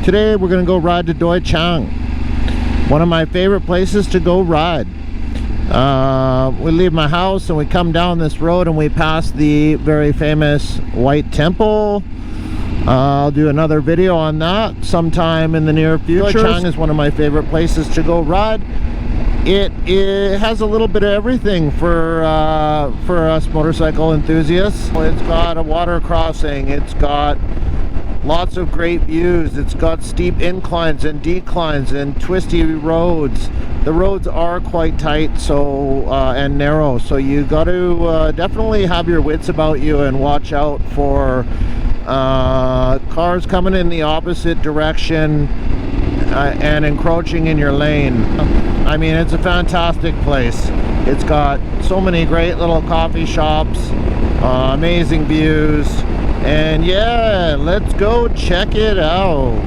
Today we're going to go ride to Doi Chang, one of my favorite places to go ride. We leave my house and we come down this road and we pass the very famous White Temple. I'll do another video on that sometime in the near future. Doi Chang is one of my favorite places to go ride. It has a little bit of everything for us motorcycle enthusiasts. It's got a water crossing, it's got lots of great views, it's got steep inclines and declines and twisty roads. The roads are quite tight and narrow, so you got to definitely have your wits about you and watch out for cars coming in the opposite direction and encroaching in your lane. I mean, it's a fantastic place. It's got so many great little coffee shops, amazing views, and yeah, let's go check it out.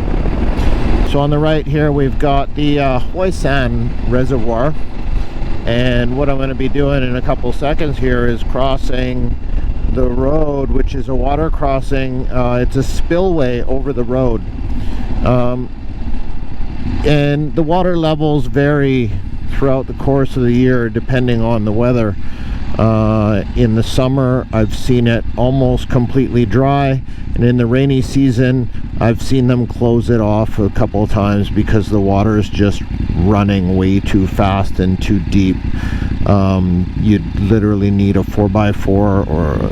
So on the right here we've got the Doi Chang reservoir, and what I'm going to be doing in a couple seconds here is crossing the road, which is a water crossing. It's a spillway over the road, and the water levels vary throughout the course of the year depending on the weather. In the summer I've seen it almost completely dry, and in the rainy season I've seen them close it off a couple of times because the water is just running way too fast and too deep. You'd literally need a 4x4 or a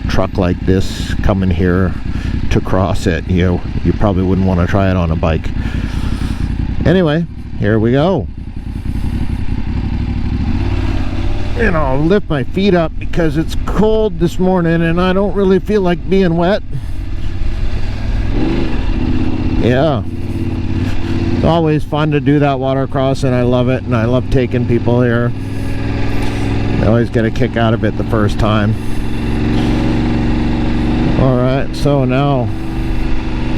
truck like this coming here to cross it. You probably wouldn't want to try it on a bike. Anyway, here we go. And I'll lift my feet up because it's cold this morning and I don't really feel like being wet. Yeah, it's always fun to do that water crossing. I love it, and I love taking people here. They always get a kick out of it the first time. Alright, so now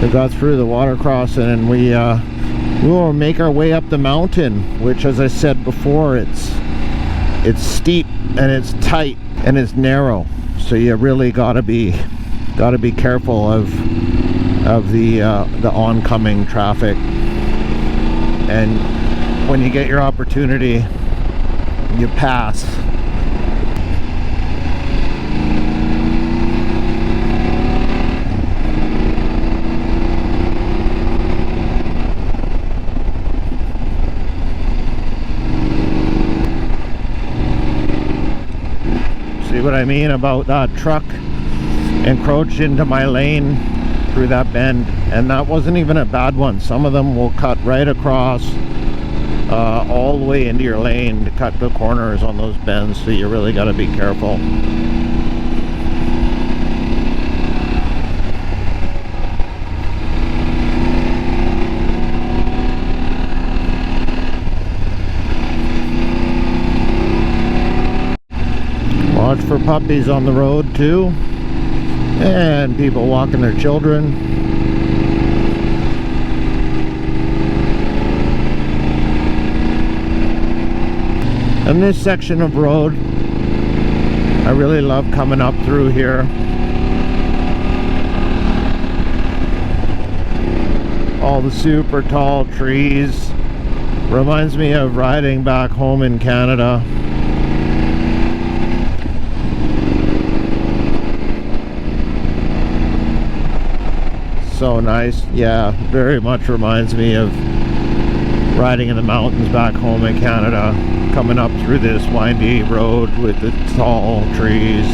we got through the water crossing and we will make our way up the mountain, which, as I said before, it's steep and it's tight and it's narrow, so you really gotta be careful of the oncoming traffic. And when you get your opportunity, you pass. See what I mean about that truck encroached into my lane through that bend, and that wasn't even a bad one. Some of them will cut right across all the way into your lane to cut the corners on those bends, so you really got to be careful. Watch for puppies on the road too, and people walking their children. And this section of road, I really love coming up through here. All the super tall trees. Reminds me of riding back home in Canada. So nice. Yeah, very much reminds me of riding in the mountains back home in Canada, coming up through this windy road with the tall trees.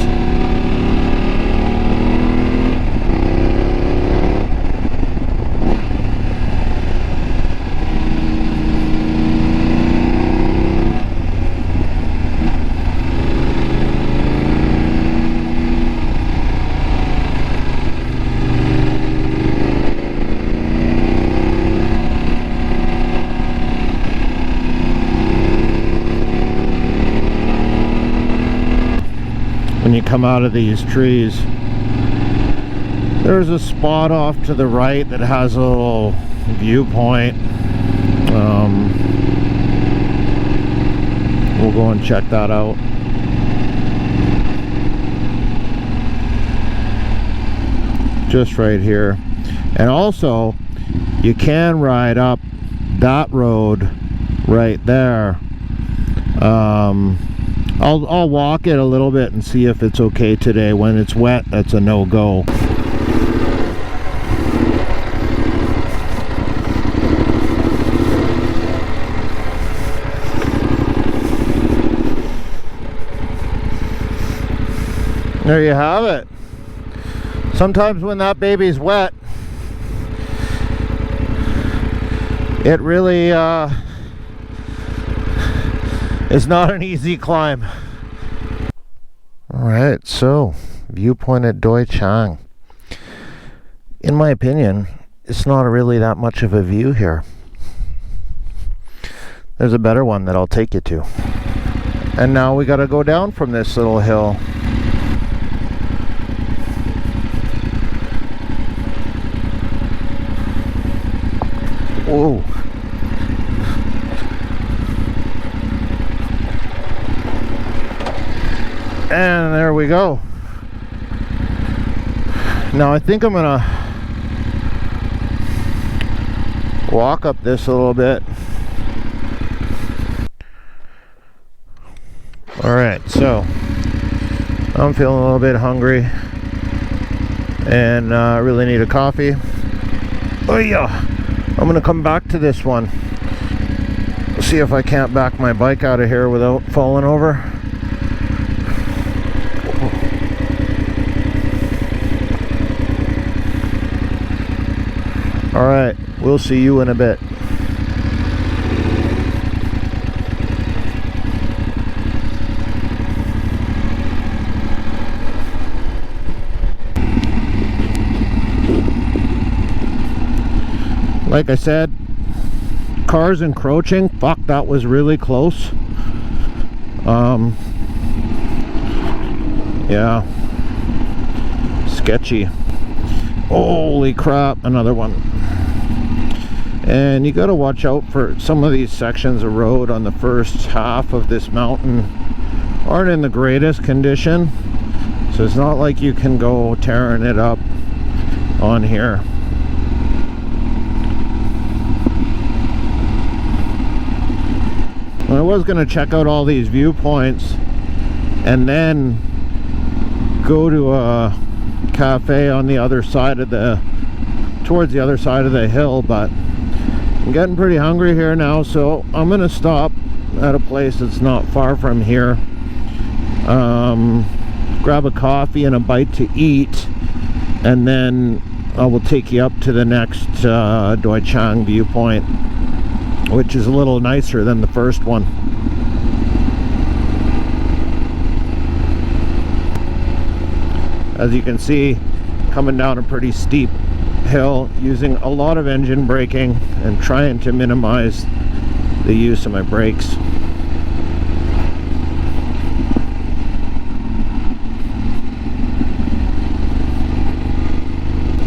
When you come out of these trees, there's a spot off to the right that has a little viewpoint. We'll go and check that out. Just right here. And also, you can ride up that road right there. I'll walk it a little bit and see if it's okay today. When it's wet, that's a no-go. There you have it. Sometimes when that baby's wet, it really is not an easy climb. Alright, so viewpoint at Doi Chang. In my opinion, it's not really that much of a view here. There's a better one that I'll take you to. And now we gotta go down from this little hill. Whoa. And there we go. Now I think I'm gonna walk up this a little bit. Alright, so I'm feeling a little bit hungry and really need a coffee. Oh yeah. I'm gonna come back to this one. See if I can't back my bike out of here without falling over. Alright, we'll see you in a bit. Like I said, cars encroaching. Fuck, that was really close. Yeah, sketchy. Holy crap, another one. And you got to watch out for some of these sections of road on the first half of this mountain aren't in the greatest condition, so it's not like you can go tearing it up on here. I was going to check out all these viewpoints and then go to a cafe on the other side of towards the other side of the hill, but I'm getting pretty hungry here now, so I'm going to stop at a place that's not far from here, grab a coffee and a bite to eat, and then I will take you up to the next Doi Chang viewpoint, which is a little nicer than the first one. As you can see, coming down a pretty steep hill, using a lot of engine braking and trying to minimize the use of my brakes.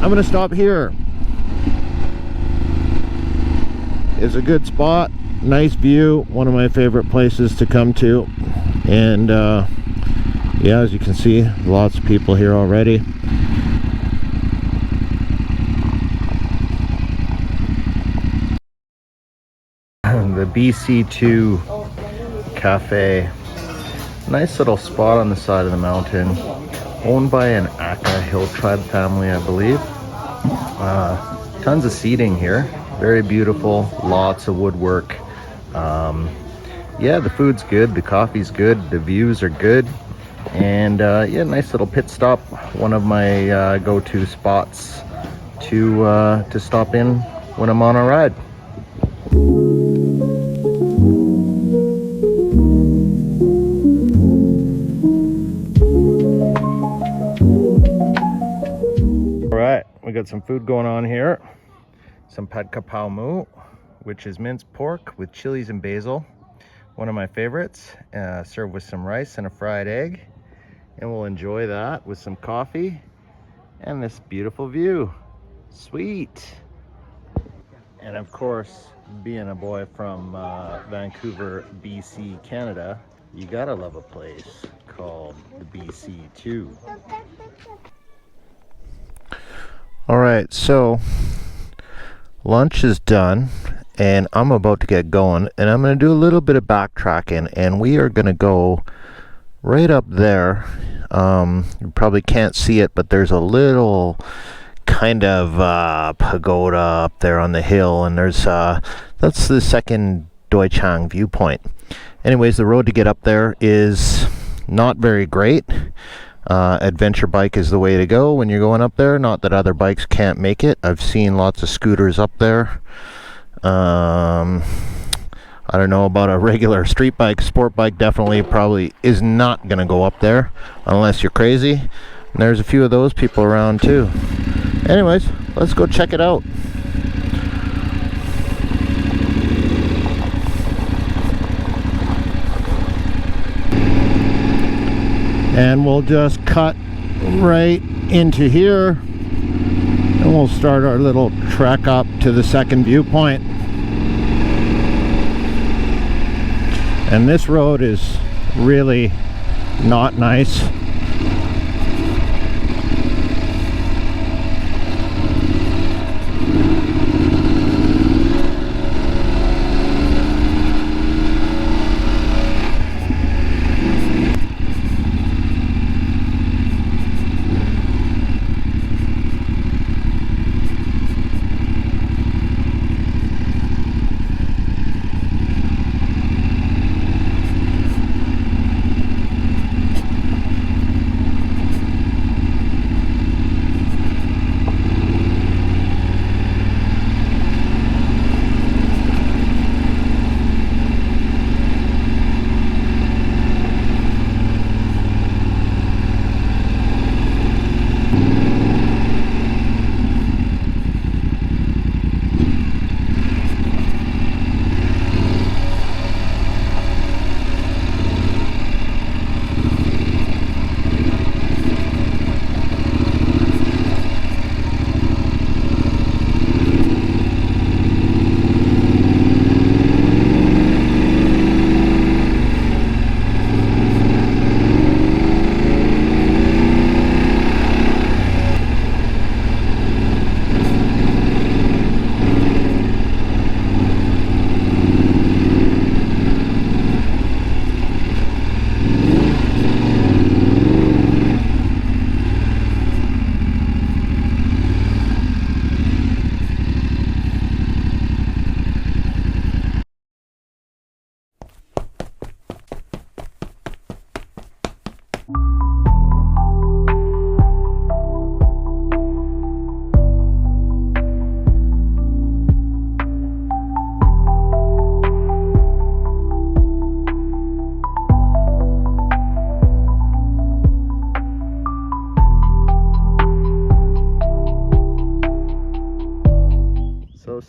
I'm gonna stop here. It's a good spot, nice view, one of my favorite places to come to. And yeah, as you can see, lots of people here already. The BC2 Cafe, nice little spot on the side of the mountain, owned by an Aka Hill Tribe family, I believe. Tons of seating here, very beautiful, lots of woodwork. Yeah, the food's good, the coffee's good, the views are good, and yeah, nice little pit stop, one of my go-to spots to stop in when I'm on a ride. We got some food going on here. Some pad kapau mu, which is minced pork with chilies and basil. One of my favorites, served with some rice and a fried egg. And we'll enjoy that with some coffee and this beautiful view. Sweet. And of course, being a boy from Vancouver, BC, Canada, you gotta love a place called the BC2. All right, so Lunch is done and I'm about to get going, and I'm going to do a little bit of backtracking, and we are going to go right up there. You probably can't see it, but there's a little kind of pagoda up there on the hill, and there's that's the second Doi Chang viewpoint. Anyways, the road to get up there is not very great. Adventure bike is the way to go when you're going up there. Not that other bikes can't make it. I've seen lots of scooters up there. I don't know about a regular street bike. Sport bike definitely probably is not going to go up there unless you're crazy. And there's a few of those people around too. Anyways, let's go check it out. And we'll just cut right into here, and we'll start our little trek up to the second viewpoint. And this road is really not nice.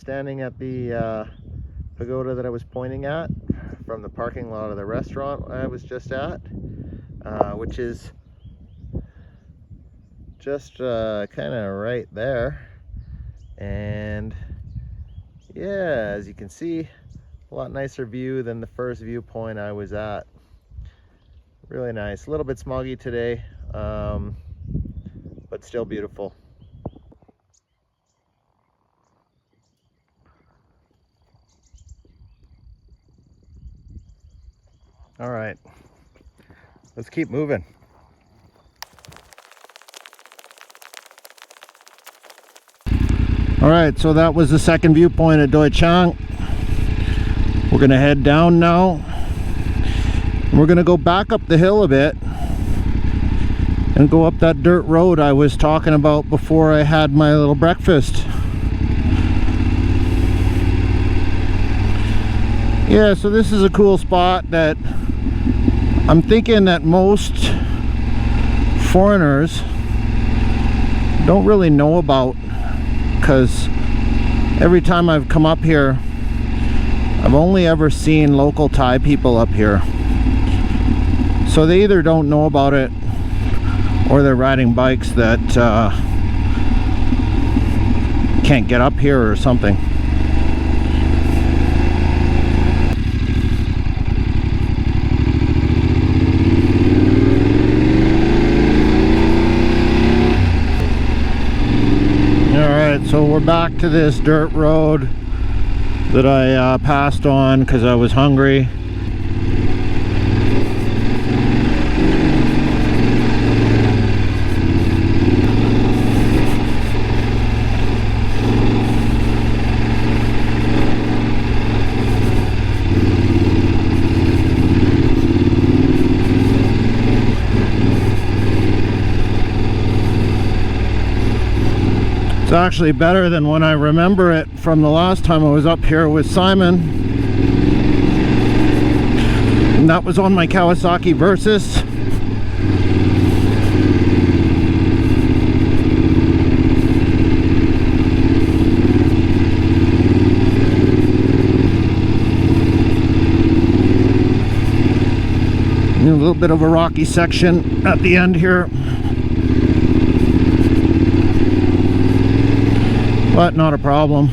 Standing at the pagoda that I was pointing at from the parking lot of the restaurant I was just at, which is just kind of right there. And yeah, as you can see, a lot nicer view than the first viewpoint I was at. Really nice. A little bit smoggy today, but still beautiful. All right, let's keep moving. All right, so that was the second viewpoint at Doi Chang. We're gonna head down now. We're gonna go back up the hill a bit and go up that dirt road I was talking about before I had my little breakfast. Yeah, so this is a cool spot that I'm thinking that most foreigners don't really know about, because every time I've come up here, I've only ever seen local Thai people up here. So they either don't know about it, or they're riding bikes that can't get up here or something. So we're back to this dirt road that I passed on because I was hungry. It's actually better than when I remember it from the last time I was up here with Simon. And that was on my Kawasaki Versys. A little bit of a rocky section at the end here. But not a problem.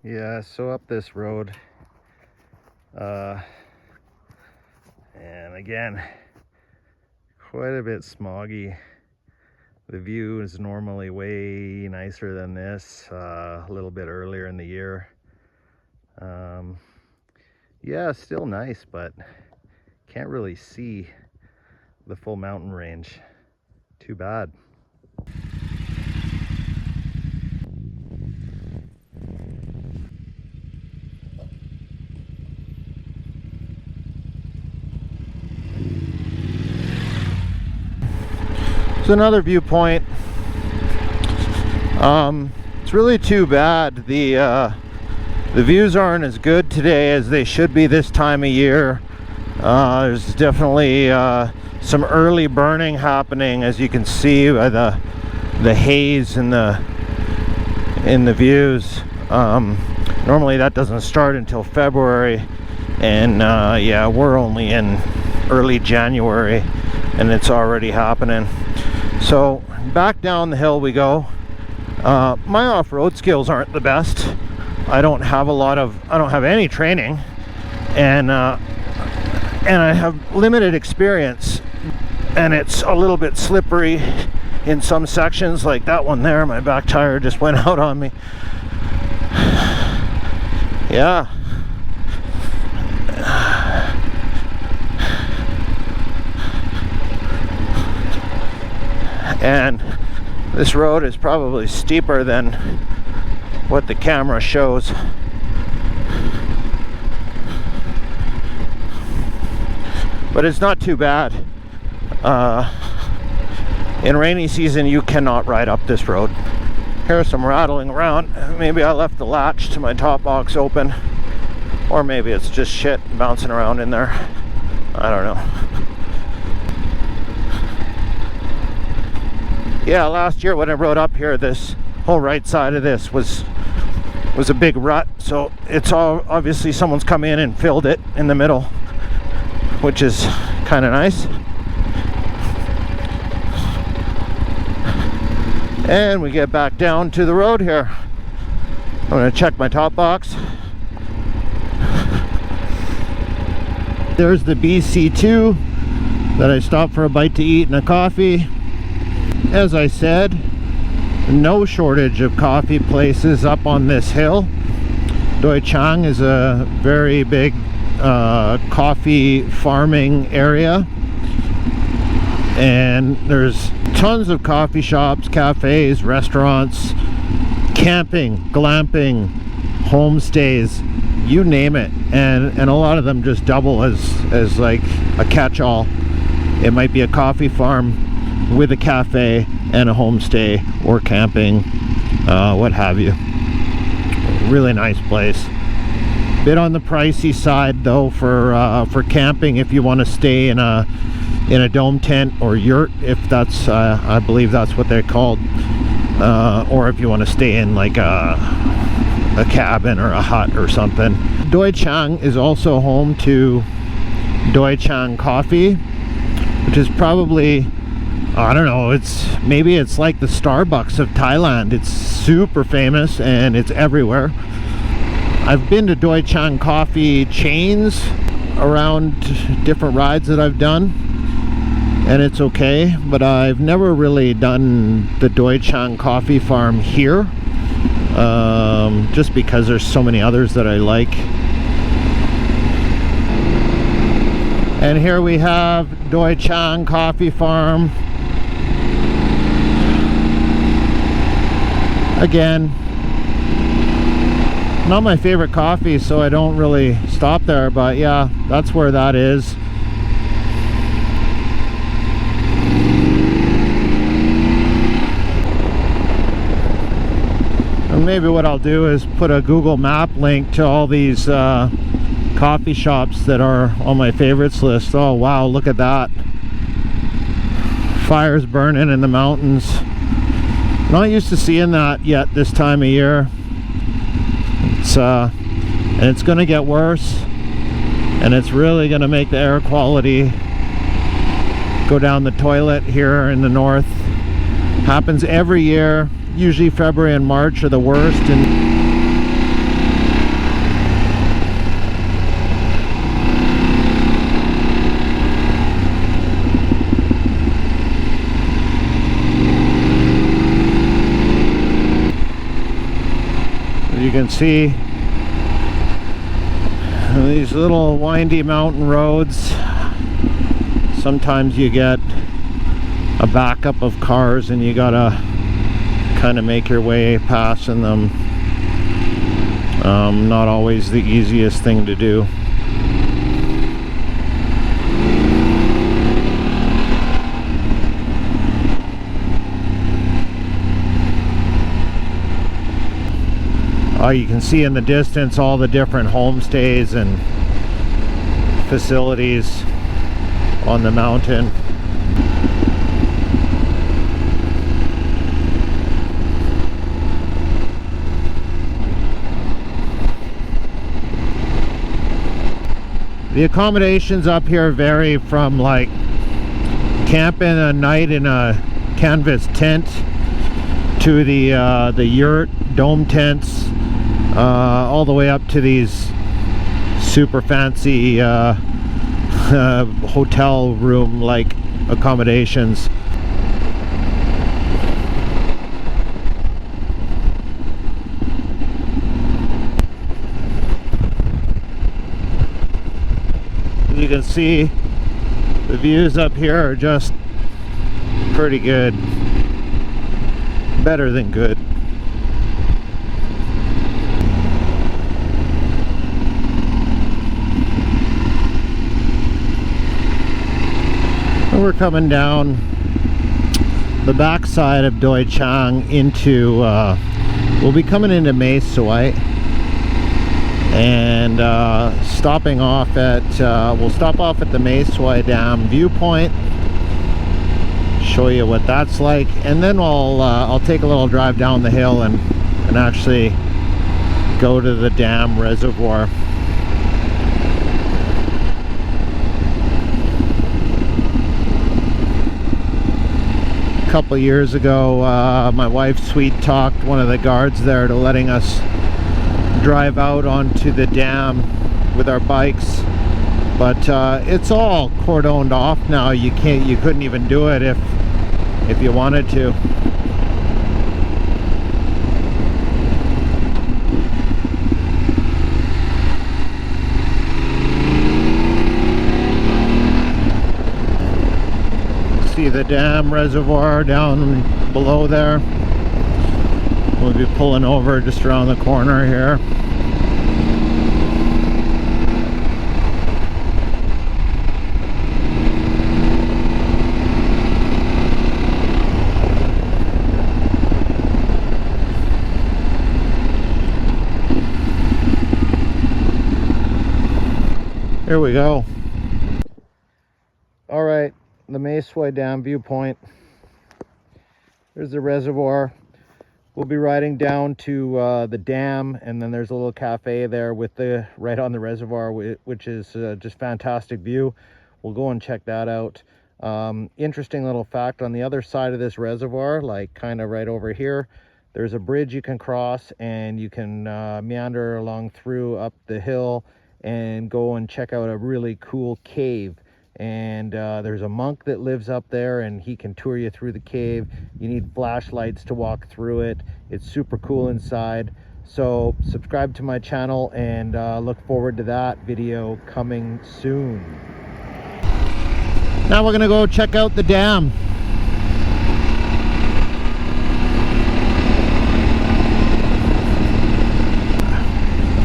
Yeah, so up this road, and again, quite a bit smoggy. The view is normally way nicer than this, a little bit earlier in the year. Yeah, still nice, but can't really see the full mountain range. Too bad. So another viewpoint. It's really too bad the views aren't as good today as they should be this time of year. There's definitely some early burning happening, as you can see by the haze in the views. Normally that doesn't start until February, and yeah, we're only in early January and it's already happening. So back down the hill we go. My off-road skills aren't the best. I don't have any training, and I have limited experience, and it's a little bit slippery in some sections, like that one there. My back tire just went out on me. Yeah. And this road is probably steeper than what the camera shows. But it's not too bad. In rainy season you cannot ride up this road. Here's some rattling around. Maybe I left the latch to my top box open, or maybe it's just shit bouncing around in there. I don't know. Yeah, last year when I rode up here, this whole right side of this was a big rut, so it's all obviously someone's come in and filled it in the middle, which is kind of nice. And we get back down to the road here. I'm going to check my top box. There's the BC2 that I stopped for a bite to eat and a coffee. As I said, no shortage of coffee places up on this hill. Doi Chang is a very big coffee farming area, and there's tons of coffee shops, cafes, restaurants, camping, glamping, homestays, you name it, and a lot of them just double as like a catch-all. It might be a coffee farm with a cafe and a homestay or camping, what have you. Really nice place. Bit on the pricey side though for camping, if you want to stay in a dome tent or yurt, if that's I believe that's what they're called, or if you want to stay in like a cabin or a hut or something. Doi Chang is also home to Doi Chang coffee, which is probably, I don't know, maybe it's like the Starbucks of Thailand. It's super famous and it's everywhere. I've been to Doi Chang coffee chains around different rides that I've done, and it's okay, but I've never really done the Doi Chang coffee farm here, just because there's so many others that I like. And here we have Doi Chang coffee farm. Again, not my favorite coffee, so I don't really stop there, but yeah, that's where that is. And maybe what I'll do is put a Google map link to all these coffee shops that are on my favorites list. Oh wow, look at that. Fires burning in the mountains. Not used to seeing that yet this time of year. And it's gonna get worse, and it's really gonna make the air quality go down the toilet here in the north. Happens every year. Usually February and March are the worst. And you can see these little windy mountain roads. Sometimes you get a backup of cars and you gotta kind of make your way passing them. Not always the easiest thing to do. You can see in the distance all the different homestays and facilities on the mountain. The accommodations up here vary from like camping a night in a canvas tent to the yurt dome tents, all the way up to these super fancy hotel room like accommodations. You can see the views up here are just pretty good, better than good. We're coming down the backside of Doi Chang into, we'll be coming into Mae Soi, and stopping off at, we'll stop off at the Mae Soi Dam viewpoint, show you what that's like, and then I'll take a little drive down the hill and actually go to the dam reservoir. Couple years ago, my wife sweet talked one of the guards there to letting us drive out onto the dam with our bikes, but it's all cordoned off now. You couldn't even do it if you wanted to. See the dam reservoir down below there. We'll be pulling over just around the corner here. Here we go. All right, the Mae Soi Dam viewpoint. There's the reservoir. We'll be riding down to the dam, and then there's a little cafe there with right on the reservoir, which is just fantastic view. We'll go and check that out. Interesting little fact, on the other side of this reservoir, like kind of right over here, there's a bridge you can cross, and you can meander along through up the hill and go and check out a really cool cave. And there's a monk that lives up there, and he can tour you through the cave. You need flashlights to walk through it. It's super cool inside. So subscribe to my channel, and look forward to that video coming soon. Now we're gonna go check out the dam.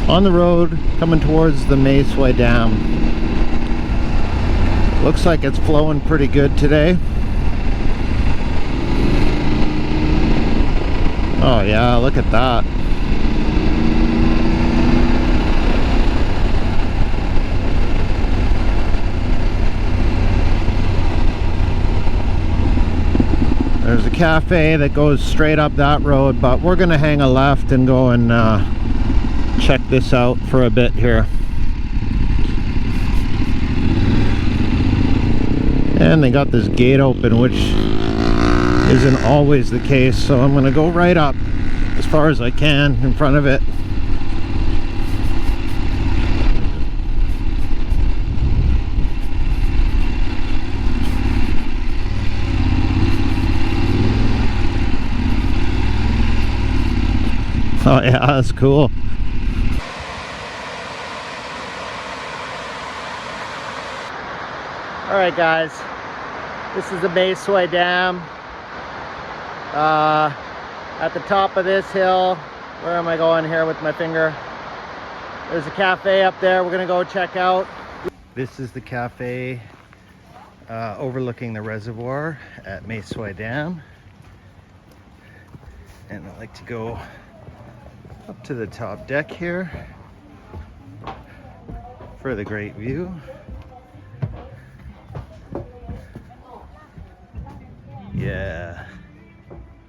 On the road coming towards the Meisui Dam. Looks like it's flowing pretty good today. Oh yeah, look at that. There's a cafe that goes straight up that road, but we're gonna hang a left and go and check this out for a bit here. And they got this gate open, which isn't always the case, so I'm gonna go right up as far as I can in front of it. Oh yeah, that's cool. Alright guys, this is the Meisui Dam. At the top of this hill, where am I going here with my finger? There's a cafe up there we're gonna go check out. This is the cafe overlooking the reservoir at Meisui Dam. And I like to go up to the top deck here for the great view. Yeah,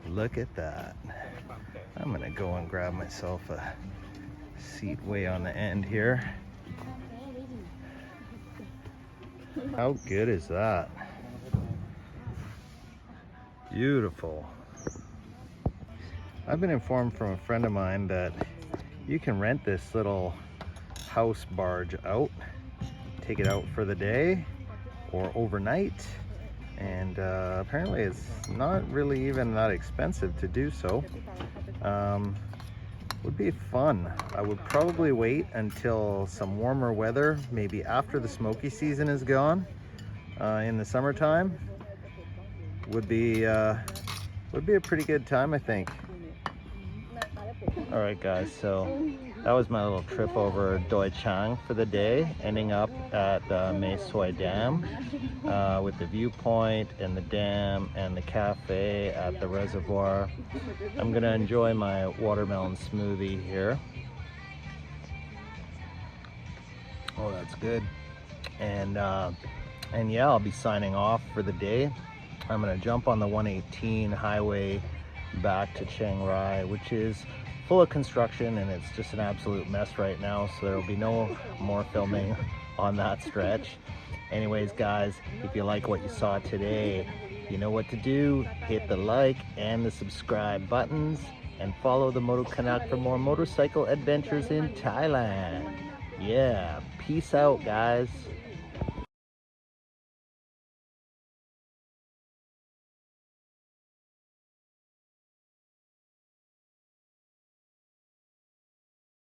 look at that. I'm gonna go and grab myself a seat way on the end here. How good is that? Beautiful. I've been informed from a friend of mine that you can rent this little house barge out, take it out for the day or overnight. And apparently it's not really even that expensive to do so. Would be fun. I would probably wait until some warmer weather, maybe after the smoky season is gone, in the summertime. Would be a pretty good time, I think. All right guys, so that was my little trip over Doi Chang for the day, ending up at Meisui Dam with the viewpoint and the dam and the cafe at the reservoir. I'm gonna enjoy my watermelon smoothie here. Oh, that's good. And yeah, I'll be signing off for the day. I'm gonna jump on the 118 highway back to Chiang Rai, which is full of construction, and it's just an absolute mess right now, so there will be no more filming on that stretch. Anyways guys, if you like what you saw today, you know what to do. Hit the like and the subscribe buttons, and follow the Moto Canuck for more motorcycle adventures in Thailand. Yeah, peace out guys.